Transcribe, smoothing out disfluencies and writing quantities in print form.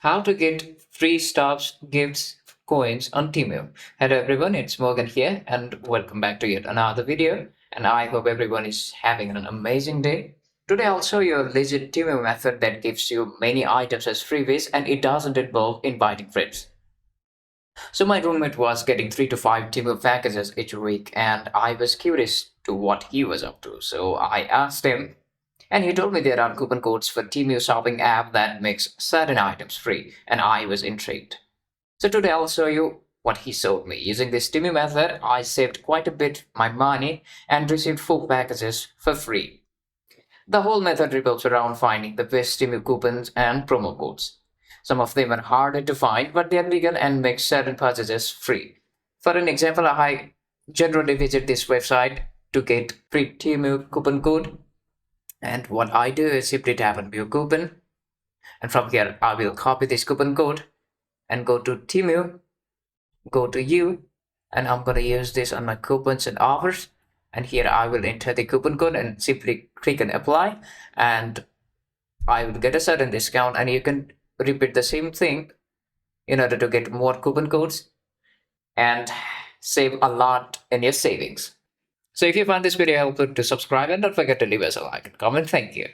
How to get free stuffs, gifts, coins on Temu. Hello everyone, it's Morgan here and welcome back to yet another video. And I hope everyone is having an amazing day. Today I'll show you a legit Temu method that gives you many items as freebies and it doesn't involve inviting friends. So my roommate was getting 3 to 5 Temu packages each week and I was curious to what he was up to. So I asked him and he told me there are coupon codes for Temu shopping app that makes certain items free, and I was intrigued. So today I'll show you what he sold me. Using this Temu method, I saved quite a bit my money and received 4 packages for free. The whole method revolves around finding the best Temu coupons and promo codes. Some of them are harder to find, but they are legal and make certain purchases free. For an example, I generally visit this website to get free Temu coupon code. And what I do is simply tap on view coupon. And from here, I will copy this coupon code and go to Temu, go to you, and I'm going to use this on my coupons and offers. And here I will enter the coupon code and simply click on apply. And I will get a certain discount. And you can repeat the same thing in order to get more coupon codes and save a lot in your savings. So if you found this video helpful, to subscribe and don't forget to leave us a like and comment. Thank you.